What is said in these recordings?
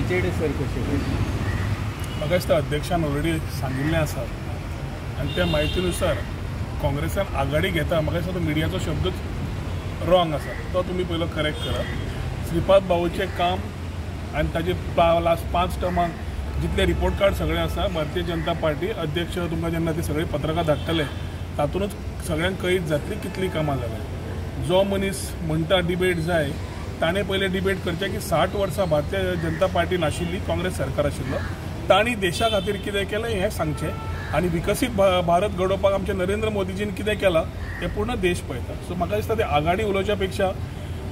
चेडे सर कशें म्हाका दिसता अध्यक्षान ऑलरेडी सांगिल्लें आसा आनी त्या म्हायतीनुसार काँग्रेसान आघाडी घेता. म्हाका दिसता तो मिडियाचो शब्दच रॉंग आसा, तो तुमी पयलो करेक्ट करा. श्रीपाद भाऊचें काम आनी ताजे लास्ट 5 टर्माक जितले रिपोर्ट कार्ड सगळे आसा भारतीय जनता पार्टी अध्यक्ष तुमकां जेन्ना ती सगळी पत्रकां धाडटले तातूंतच सगळ्यांक कळीत जातली कितली कामां जाल्या. जो मनीस म्हणटा डिबेट जाय ताणें पयलें डिबेट करचें की 60 वर्सां भारतीय जनता पार्टी नाशिल्ली, काँग्रेस सरकार आशिल्लो. तांणी देशा खातीर कितें केलें हें सांगचें आनी विकसीत भारत घडोवपाक आमच्या नरेंद्र मोदीजीन कितें केलां हें पूर्ण देश पळयता. सो म्हाका दिसता ते आघाडी उलोवच्या पेक्षा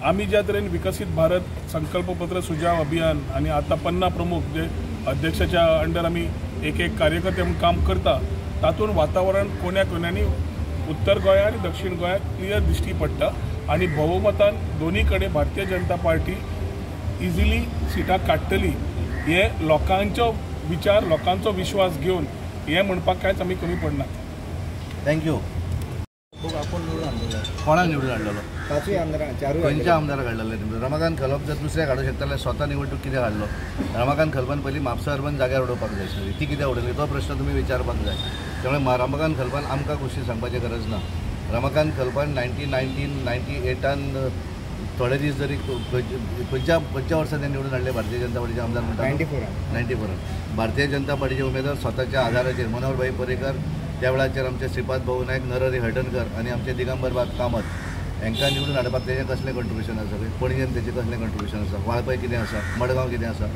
आमी ज्या तरेन विकसीत भारत संकल्पपत्र सुजाव अभियान आनी आतां 50 प्रमुख जे अध्यक्षाच्या अंडर आमी एक कार्यकर्ते म्हणून काम करता तातूंत वातावरण कोण्या कोण्यांनी उत्तर गोंया आनी दक्षिण गोंयांत क्लियर दिश्टी पडटा आनी भोवमतान दोनी कडेन भारतीय जनता पार्टी इजिली सिटां काडटली. हे लोकांचो विचार लोकांचो विश्वास घेवन हे म्हणपाक कांयच आमी कमी पडना. थँक्यू. कोणाक निवडून हाडलेलो? खंयच्या आमदाराक हाडलेले निवडून? रमाकांत खलप जर दुसऱ्याक हाडूंक शकता जाल्यार स्वता निवडणूक कित्याक हाडलो? रमाकांत खलपान पयलीं म्हापसा अर्बन जाग्यार उडोवपाक जाय आशिल्ली, ती कित्याक उडयली तो प्रश्न तुमी विचारपाक जाय. त्यामुळे रमाकांत खलपान आमकां खुशी सांगपाची गरज ना. रमाकांत खलपान 1998 थोडे दीस जरी खंयच्या वर्सा ते निवडून हाडले भारतीय जनता पार्टीचे आमदार म्हणटा 94 भारतीय जनता पार्टीचे उमेदवार स्वताच्या आधाराचेर मनोहरभाई पर्रीकर, त्या वेळाचेर आमचे श्रीपाद भाऊ नायक, नरहरी हळदणकर आनी आमचे दिगंबर कामत हांकां निवडून हाडपाक तेजें कसलें कंट्रिब्युशन आसा? पणजेन तेजें कसलें कंट्रिब्युशन आसा? वाळपय कितें आसा? मडगांव कितें आसा?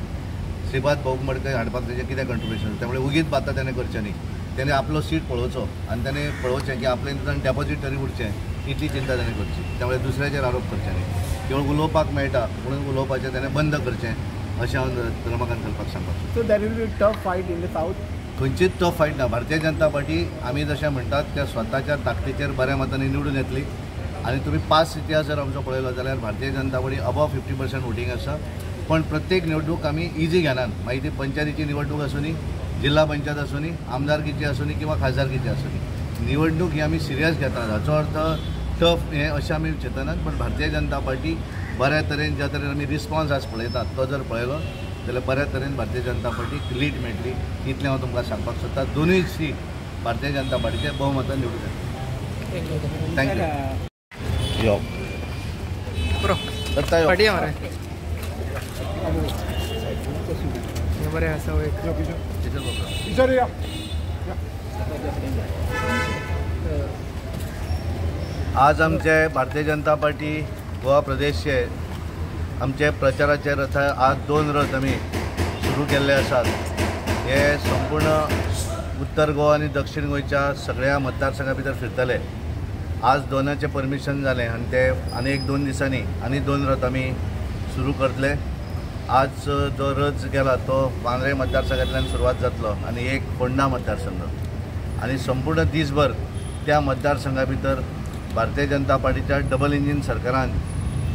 श्रीपाद भाऊ मडकय हाडपाक तेजें कितें कंट्रिब्युशन आसा? त्यामुळे उगीच बाता तेणें करचें न्ही. तेणें आपलो सीट पळोवचो आनी तेणें पळोवचें की आपलें इंतजान डेपॉझीट तरी उरचें, इतली चिंता तेणें करची. त्यामुळे दुसऱ्याचेर आरोप करचे न्ही. केवळ उलोवपाक मेळटा म्हणून उलोवपाचें तेणें बंद करचें अशें हांव रमाकांत खलपाक सांगपाक. So there will be tough fight in the south. खंयचीच टफ फायट ना. भारतीय जनता पार्टी आमी जशें म्हणटात त्या स्वताच्या ताकदीचेर बऱ्या मतांनी निवडून येतली. आनी तुमी पास्ट इतिहास जर आमचो पळयलो जाल्यार Bharatiya Janata party above 50% voting आसा. पण प्रत्येक निवडणूक आमी इजी घेनात. मागीर ती पंचायतीची निवडणूक आसूं नी, जिल्हा पंचायत आसूं नी, आमदारकीची आसूं नी किंवा खासदारकीची आसूं नी, निवडणूक ही आमी सिरियस घेतात. हाचो अर्थ टफ हें अशें आमी चिंतनात. पण भारतीय जनता पार्टी बऱ्या तरेन ज्या तरेन आमी रिस्पॉन्स आज पळयतात तो जर पळयलो जाल्यार बऱ्या तरेन भारतीय जनता पार्टीक लीड मेळटली. इतलें हांव तुमकां सांगपाक सोदतां. दोनूय सीट भारतीय जनता पार्टीचे भोवमतान निवडून येतली. थँक्यू. यो दत्ता यो बरें आसा. आज आमचे भारतीय जनता पार्टी गोवा प्रदेशचे आमचे प्रचाराचे रथ आज 2 रथ आमी सुरू केल्ले आसात. हे संपूर्ण उत्तर गोवा आनी दक्षिण गोंयच्या सगळ्या मतदारसंघा भितर फिरतले. आज दोनाचें परमिशन जालें आनी ते आनी 1-2 दिसांनी आनी 2 रथ आमी सुरू करतले. आज जो रथ गेला तो पांद्रे मतदारसंघांतल्यान सुरवात जातलो आनी एक फोंडा मतदारसंघ आनी संपूर्ण दिसभर त्या मतदारसंघा भितर भारतीय जनता पार्टीच्या डबल इंजीन सरकारान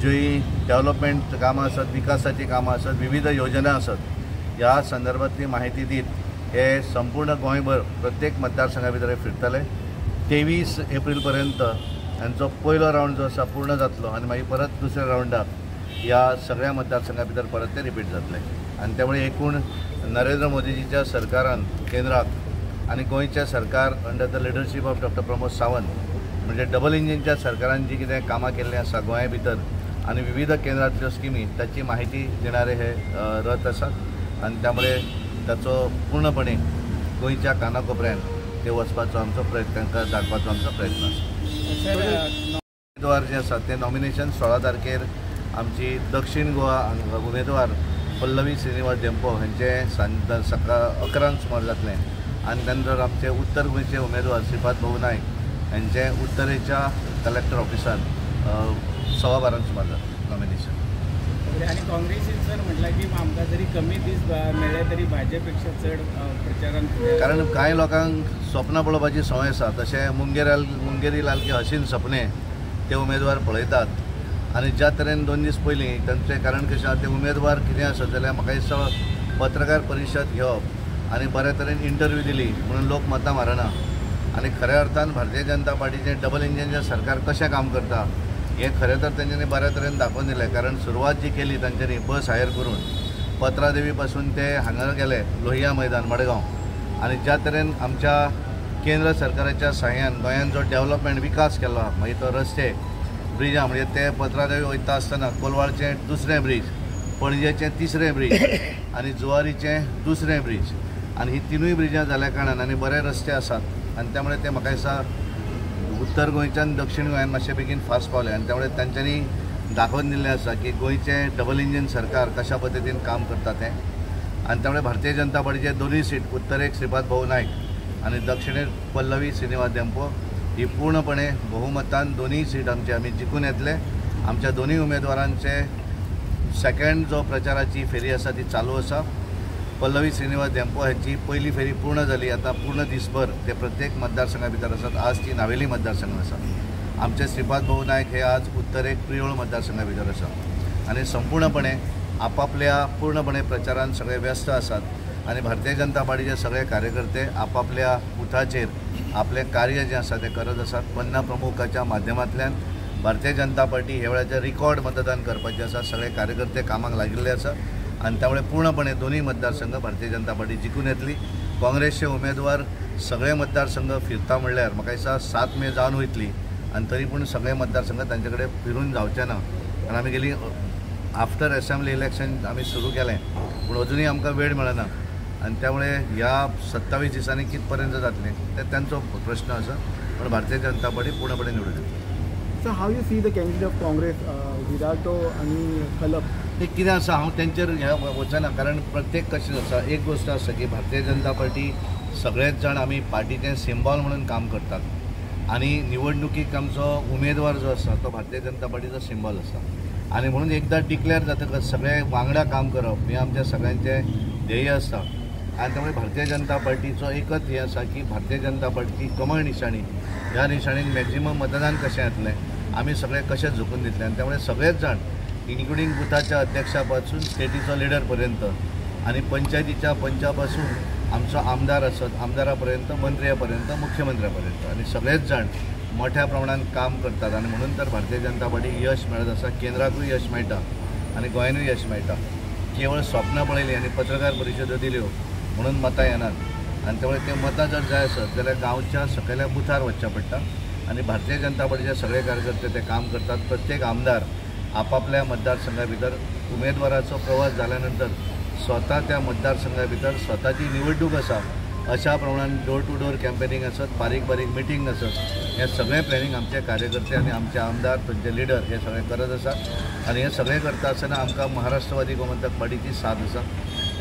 जी डेव्हलपमेंट कामां आसात, विकासाची कामां आसात, विविध योजना आसात, ह्या संदर्भातली माहिती दीत हे संपूर्ण गोंयभर प्रत्येक मतदारसंघा भितर हे फिरतले. 23 एप्रील पर्यंत हांचो पयलो रावंड जो आसा पूर्ण जातलो आनी मागीर परत दुसऱ्या रावंडाक ह्या सगळ्या मतदारसंघा भितर परत ते रिपीट जातले. आनी त्यामुळे एकूण नरेंद्र मोदीजीच्या सरकारान केंद्राक आनी गोंयचें सरकार under the leadership of doctor Pramod Sawant म्हणजे डबल इंजिनच्या सरकारान जी कितें कामां केल्लीं आसा गोंया भितर आनी विविध केंद्रांतल्यो स्किमी ताची माहिती दिणारे हे रथ आसात. आनी त्यामुळे ताचो पूर्णपणे गोंयच्या कानाकोपऱ्यान ते वचपाचो आमचो प्रयत्न, तांकां धाडपाचो आमचो प्रयत्न आसा. उमेदवार जे आसात ते नॉमिनेशन 16 तारखेर आमची दक्षिण गोवा उमेदवार पल्लवी श्रीनिवास डेंपो हांचे सकाळ 11 सुमार जातलें. आनी नंतर आमचे उत्तर गोंयचे उमेदवार श्रीपाद भाऊ नायक हांचे उत्तरेच्या कलेक्टर ऑफिसान 12:15 सुमार जातलें नॉमिनेशन. आणि काँग्रेसीन सर म्हटलं की आमकां जरी कमी दीस मेळ्ळे तरी भाजपेक्षा चड प्रचारान. कारण कांय लोकांक स्वप्नां पळोवपाची संवय आसा. तशें मुंगेरी लाल की हसीन सपने ते उमेदवार पळयतात आनी ज्या तरेन 2 दीस पयलीं तांचें कारण कशें आसा ते उमेदवार कितें आसत जाल्यार म्हाका दिसता पत्रकार परिशद घेवप आनी बऱ्या तरेन इंटरव्यू दिली म्हणून लोक मतां मारना. आनी खऱ्या अर्थान भारतीय जनता पार्टीचें डबल इंजिनचें सरकार कशें काम करता हें खरें तर तेंच्यांनी बऱ्या तरेन दाखोवन दिलें. कारण सुरवात जी केली तांच्यांनी बस हायर करून पत्रादेवी पासून ते हांगा गेले लोहिया मैदान मडगांव आणि ज्या तरेन आमच्या केंद्र सरकाराच्या सहाय्यान गोंयांत जो डेव्हलपमेंट विकास केलो मागीर तो रस्ते ब्रिजा म्हणजे ते पत्रादेवी वयता आसतना कोलवाळचें दुसरें ब्रिज, पणजेचें तिसरें ब्रिज आणि जुवारीचें दुसरें ब्रिज आणि ही तिनूय ब्रिजां जाल्या कारणान आनी बरे रस्ते आसात आणि त्यामुळे ते म्हाका दिसता उत्तर गोंयच्यान दक्षिण गोंयान मातशे बेगीन फास्ट पावले आणि त्यामुळे तांच्यांनी दाखोवन दिल्लें आसा की गोंयचें डबल इंजीन सरकार कशा पद्दतीन काम करता तें आणि त्यामुळे भारतीय जनता पार्टीचे दोनूय सीट उत्तरेक श्रीपाद भाऊ नायक आणि दक्षिणेक पल्लवी श्रीनिवास धेंपो ही पूर्णपणे बहुमतान दोनूय सीट आमी जिखून येतले। आमच्या दोनूय उमेदवारांचे सेकंड जो प्रचाराची फेरी आसा ती चालू आसा। पल्लवी श्रीनिवास धेंपो हाची पहिली फेरी पूर्ण जाली, आता पूर्ण दिसभर ते प्रत्येक मतदारसंघा भितर आसात। आज ती नावेली मतदारसंघ आसा। आमचे श्रीपाद भाऊ नायक हे आज उत्तरेक प्रियोळ मतदारसंघा भितर आसा आणि संपूर्णपणे आपापल्या पूर्णपणे प्रचारान सगळे व्यस्त आसात आणि भारतीय जनता पार्टीचे सगळे कार्यकर्ते आपापल्या बुथाचेर आपले कार्य जे आसा ते करत आसात। 50 प्रमुखाच्या माध्यमांतल्यान भारतीय जनता पार्टी हे वेळाचेर रिकॉर्ड मतदान करपाचें आसा। सगळे कार्यकर्ते कामाक लागिल्ले आसा आणि त्यामुळे पूर्णपणे दोन्ही मतदारसंघ भारतीय जनता पार्टी जिखून येतली। काँग्रेसचे उमेदवार सगळे मतदारसंघ फिरता म्हणल्यार म्हाका दिसता 7 मे जावन वयतली आणि तरी पूण सगळे मतदारसंघ तांचे कडेन फिरून जावचे ना कारण आमी गेली आफ्टर असेंब्ली इलेक्शन आमी सुरू केलें पूण अजुनूय आमकां वेळ मेळना आणि त्यामुळे ह्या 27 दिसांनी कितपर्यंत जातलें ते त्यांचो प्रश्न आसा पण भारतीय जनता पार्टी पूर्णपणे निवडून येतली। So how you see the candidate of Congress, Virato आणि खलप ते कितें आसा हांव तेंचेर वचना कारण प्रत्येक कशें आसा एक गोष्ट आसा की भारतीय जनता पार्टी सगळेच जाण आमी पार्टीचें सिंबॉल म्हणून काम करतात आणि निवडणुकीक आमचो उमेदवार जो आसा तो भारतीय जनता पार्टीचो सिंबॉल आसा आणि म्हणून एकदां डिक्लेअर जातकच सगळे वांगडा काम करप हे आमच्या सगळ्यांचें ध्येय आसता आणि त्यामुळे भारतीय जनता पार्टीचो एकच हे आसा की भारतीय जनता पार्टीची कमळ निशाणी ह्या निशाणीक मॅक्झिमम मतदान कशें येतलें आमी सगळे कशें झुकून दितले आणि त्यामुळे सगळेच जाण इन्क्लुडींग बुथाच्या अध्यक्षा पासून स्टेटीचो लिडर पर्यंत आणि पंचायतीच्या पंचा पासून आमचो आमदार आसत आमदारा पर्यंत मंत्र्यापर्यंत मुख्यमंत्र्यापर्यंत आणि सगळेच जाण मोठ्या प्रमाणात काम करतात आणि म्हणून तर भारतीय जनता पार्टी यश मेळत आसा। केंद्राकूय यश मेळटा आणि गोंयानूय यश मेळटा। केवळ स्वप्नां पळयलीं आनी पत्रकार परिशदो दिल्यो म्हणून मतां येनात आणि त्यामुळे ते मतां जर जाय आसत जाल्यार गांवच्या सकयल्या बुथार वचचें पडटा आणि भारतीय जनता पार्टीचे सगळे कार्यकर्ते ते काम करतात। प्रत्येक आमदार आपापल्या मतदारसंघा भितर उमेदवाराचो प्रवास जाल्यानंतर स्वता त्या मतदारसंघा भितर स्वताची निवडणूक आसा अशा प्रमाणान डोर टू डोर कॅम्पेनिंग आसत, बारीक बारीक मिटींग आसत, हे सगळे प्लॅनिंग आमचे कार्यकर्ते आणि आमचे आमदार तांचे लिडर हे सगळे करत आसात आणि हे सगळे करता आसतना आमकां महाराष्ट्रवादी गोमंतक पार्टीची साथ आसा।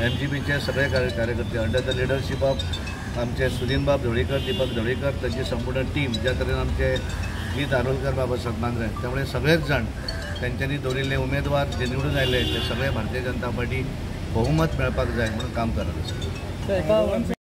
MGPचे सगळे कार्यकर्ते अंडर द लिडरशीप ऑफ आमचे सुदीनबाब धोळीकर, दीपक धोळीकर तांची संपूर्ण टीम ज्या तरेन आमचे गीत आरोलकर बाब आसात मांद्रे त्यामुळे सगळेच जाण त्यांच्यानी दवरिल्ले उमेदवार जे निवडून आयले ते सगळे भारतीय जनता पार्टी बहुमत मेळपाक जाय म्हणून काम करत आसा।